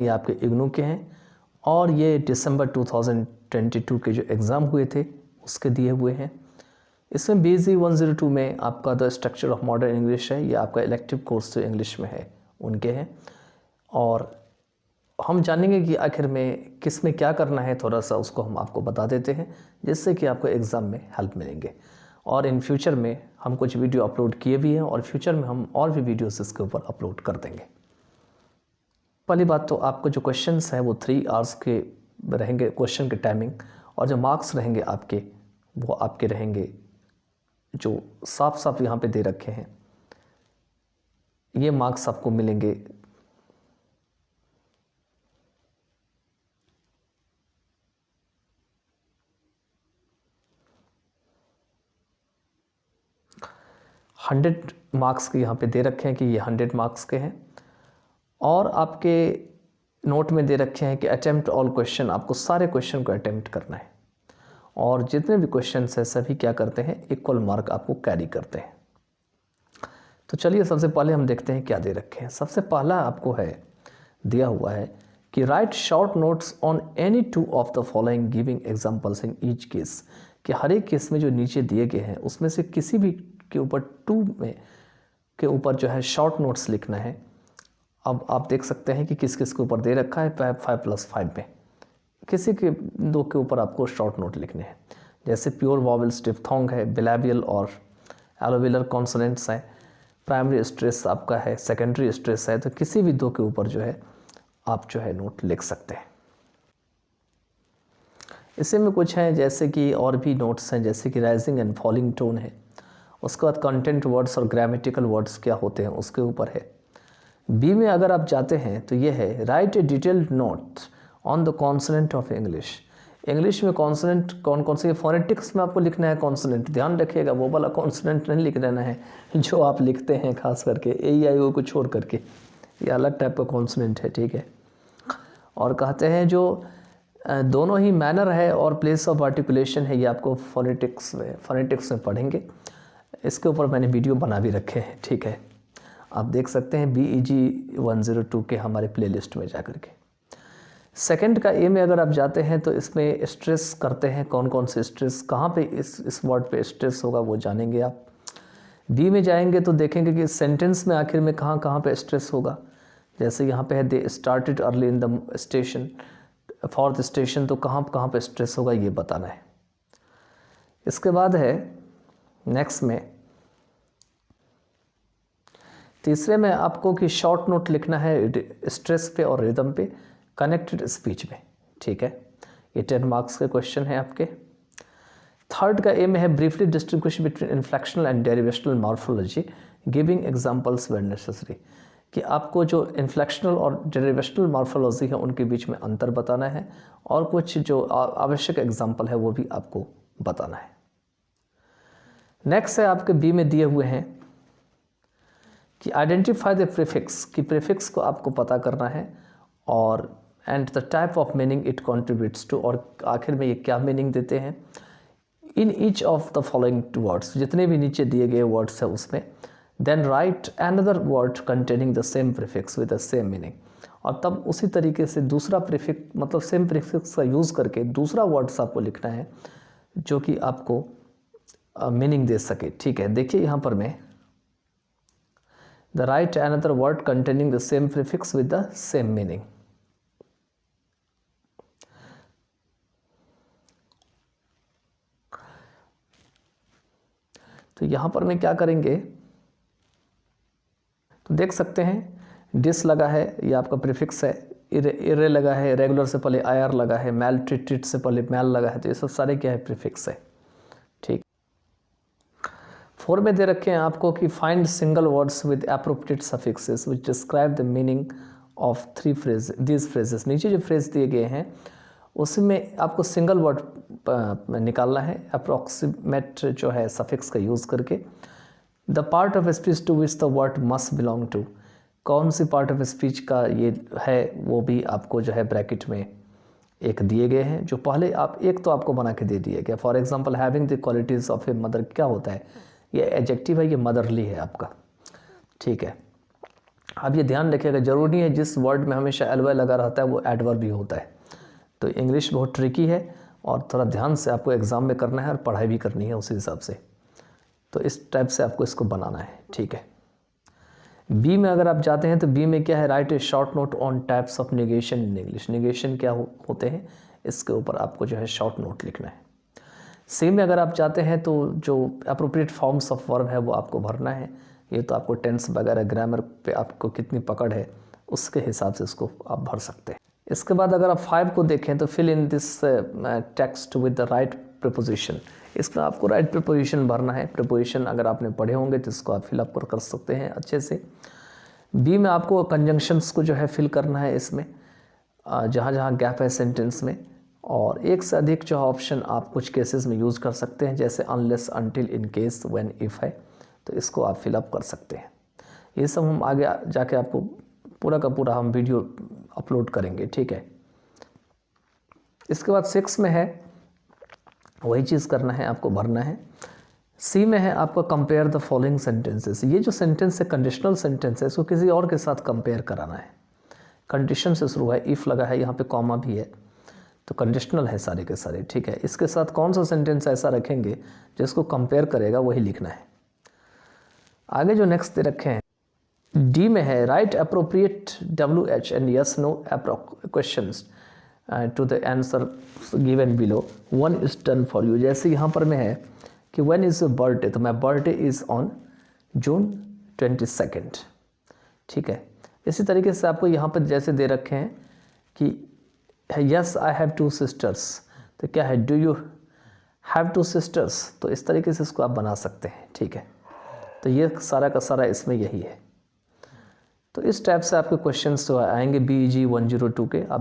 ये आपके इग्नू के हैं और ये दिसंबर 2022 के जो एग्ज़ाम हुए थे उसके दिए हुए हैं। इसमें BSc 102 में आपका the structure of modern English है, ये आपका इलेक्टिव कोर्स जो इंग्लिश में है उनके हैं। और हम जानेंगे कि आखिर में किस में क्या करना है, थोड़ा सा उसको हम आपको बता देते हैं जिससे कि आपको एग्ज़ाम में हेल्प मिलेंगे। और इन फ्यूचर में हम कुछ वीडियो अपलोड किए भी हैं और फ्यूचर में हम और भी वीडियोस इसके ऊपर अपलोड कर देंगे। पहली बात तो आपको जो क्वेश्चंस हैं वो 3 आवर्स के रहेंगे क्वेश्चन के टाइमिंग, और जो मार्क्स रहेंगे आपके वो आपके रहेंगे जो साफ साफ यहाँ पे दे रखे हैं। ये मार्क्स आपको मिलेंगे 100 मार्क्स के यहाँ पे दे रखे हैं कि ये 100 मार्क्स के हैं। और आपके नोट में दे रखे हैं कि अटेम्प्ट ऑल क्वेश्चन, आपको सारे क्वेश्चन को अटेम्प्ट करना है और जितने भी क्वेश्चन हैं सभी क्या करते हैं, इक्वल मार्क आपको कैरी करते हैं। तो चलिए सबसे पहले हम देखते हैं क्या दे रखे हैं। सबसे पहला आपको है दिया हुआ है कि right short notes on any 2 of the following giving examples in each case, कि हर एक केस में जो नीचे दिए गए हैं उसमें से किसी भी के ऊपर 2 में के ऊपर जो है शॉर्ट नोट्स लिखना है। अब आप देख सकते हैं कि किस किस के ऊपर दे रखा है 5+5 में, किसी के 2 के ऊपर आपको शॉर्ट नोट लिखने हैं। जैसे प्योर वॉवेल्स डिप्थोंग है, बिलैबियल और एलोवेलर कॉन्सोनेंट्स हैं, प्राइमरी स्ट्रेस आपका है, सेकेंडरी स्ट्रेस है, तो किसी भी 2 के ऊपर जो है आप जो है नोट लिख सकते हैं। इसी में कुछ हैं जैसे कि और भी नोट्स हैं, जैसे कि राइजिंग एंड फॉलिंग टोन है, उसके बाद कंटेंट वर्ड्स और ग्रामेटिकल वर्ड्स क्या होते हैं उसके ऊपर है। बी में अगर आप जाते हैं तो ये है right A detailed note on the consonant of English. English में कॉन्सोनेंट कौन कौन से, फोनेटिक्स में आपको लिखना है कॉन्सोनेंट, ध्यान रखिएगा वो वाला कॉन्सोनेंट नहीं लिख देना है जो आप लिखते हैं खास करके AEIO को छोड़ करके, ये अलग टाइप का कॉन्सोनेंट है, ठीक है। और कहते हैं जो दोनों ही मैनर है और प्लेस ऑफ आर्टिकुलेशन है, ये आपको फोनेटिक्स में पढ़ेंगे। इसके ऊपर मैंने वीडियो बना भी रखे हैं, ठीक है, आप देख सकते हैं BEG 102 के हमारे प्लेलिस्ट में जाकर के। सेकंड का ए में अगर आप जाते हैं तो इसमें स्ट्रेस करते हैं, कौन कौन से स्ट्रेस, कहाँ पे इस वर्ड पे स्ट्रेस होगा वो जानेंगे आप। बी में जाएंगे तो देखेंगे कि सेंटेंस में आखिर में कहाँ कहाँ पे स्ट्रेस होगा। जैसे यहाँ पे है they started early in the station, for the station, तो कहाँ कहाँ पे स्ट्रेस होगा ये बताना है। इसके बाद है नेक्स्ट में तीसरे में आपको कि शॉर्ट नोट लिखना है स्ट्रेस पे और रिदम पे, कनेक्टेड स्पीच में, ठीक है। ये 10 मार्क्स के क्वेश्चन है आपके। थर्ड का ए में है briefly distinguish between inflectional and derivational morphology giving examples where necessary, कि आपको जो इन्फ्लेक्शनल और डेरिवेशनल मॉर्फोलॉजी है उनके बीच में अंतर बताना है और कुछ जो आवश्यक एग्जाम्पल है वो भी आपको बताना है। नेक्स्ट है आपके बी में दिए हुए हैं कि आइडेंटिफाई द प्रीफिक्स, कि प्रीफिक्स को आपको पता करना है और and the type of meaning it contributes to, और आखिर में ये क्या मीनिंग देते हैं। In each of the following words, जितने भी नीचे दिए गए वर्ड्स है उसमें, then write another word containing the same prefix with the same meaning, और तब उसी तरीके से दूसरा प्रीफिक्स मतलब सेम प्रीफिक्स का यूज़ करके दूसरा वर्ड्स आपको लिखना है जो कि आपको मीनिंग दे सके, ठीक है। देखिए यहाँ पर मैं the write another word containing the same prefix with the same meaning. तो यहाँ पर मैं क्या करेंगे तो देख सकते हैं डिस लगा है, ये आपका प्रीफिक्स है, इरे लगा है, रेगुलर से पहले IR लगा है, मैल ट्रीटेड से पहले मैल लगा है, तो ये सब सारे क्या है प्रीफिक्स है, ठीक। 4 में दे रखे हैं आपको कि find single words with appropriate suffixes which describe the meaning of these phrases. नीचे जो फ्रेज दिए गए हैं उसमें आपको सिंगल वर्ड निकालना है अप्रॉक्सीमेट जो है सफिक्स का यूज़ करके। The part of speech to which the word must belong to, कौन सी पार्ट ऑफ स्पीच का ये है वो भी आपको जो है ब्रैकेट में एक दिए गए हैं, जो पहले आप एक तो आपको बना के दे दिया गया। For example having the qualities of a mother, क्या होता है, ये एडजेक्टिव है, ये मदरली है आपका, ठीक है। अब ये ध्यान रखिएगा, ज़रूरी नहीं है जिस वर्ड में हमेशा एल वाई लगा रहता है वो एडवर्ब भी होता है। तो इंग्लिश बहुत ट्रिकी है और थोड़ा ध्यान से आपको एग्ज़ाम में करना है और पढ़ाई भी करनी है उसी हिसाब से। तो इस टाइप से आपको इसको बनाना है, ठीक है। बी में अगर आप जाते हैं तो बी में क्या है, right A short note on types of negation in English. Negation क्या होते हैं इसके ऊपर आपको जो है शॉर्ट नोट लिखना है। सी में अगर आप जाते हैं तो जो अप्रोप्रिएट फॉर्म्स ऑफ वर्ब है वो आपको भरना है। ये तो आपको टेंस वगैरह ग्रामर पे आपको कितनी पकड़ है उसके हिसाब से इसको आप भर सकते हैं। इसके बाद अगर आप 5 को देखें तो fill in this text with the right preposition. इसमें आपको राइट प्रीपोजिशन भरना है। प्रीपोजिशन अगर आपने पढ़े होंगे तो इसको आप फिलअप कर सकते हैं अच्छे से। बी में आपको कंजंक्शंस को जो है फिल करना है इसमें जहाँ जहाँ गैप है सेंटेंस में, और एक से अधिक जो ऑप्शन आप कुछ केसेस में यूज़ कर सकते हैं, जैसे unless, until, in case, when, if है, तो इसको आप फिलअप कर सकते हैं। ये सब हम आगे जाके आपको पूरा का पूरा हम वीडियो अपलोड करेंगे, ठीक है। इसके बाद 6 में है वही चीज़ करना है, आपको भरना है। सी में है आपको कंपेयर द फॉलोइंग सेंटेंसेस। ये जो सेंटेंस है कंडीशनल सेंटेंस है, इसको किसी और के साथ कंपेयर कराना है। कंडीशन से शुरू है, इफ़ लगा है, यहाँ पे कॉमा भी है, तो कंडीशनल है सारे के सारे, ठीक है। इसके साथ कौन सा सेंटेंस ऐसा रखेंगे जिसको कंपेयर करेगा वही लिखना है। आगे जो नेक्स्ट दे रखे हैं डी में है write appropriate WH and yes no questions to the answer given below. One is done for you. जैसे यहाँ पर में है कि व्हेन इज़ योर बर्थडे, तो my birthday is on June 22, ठीक है। इसी तरीके से आपको यहाँ पर जैसे दे रखे हैं कि यस आई हैव 2 सिस्टर्स, तो क्या है, डू यू हैव 2 सिस्टर्स। तो इस तरीके से इसको आप बना सकते हैं, ठीक है। तो ये सारा का सारा इसमें यही है। तो इस टाइप से आपके क्वेश्चंस तो आएंगे BEG 102 के। आप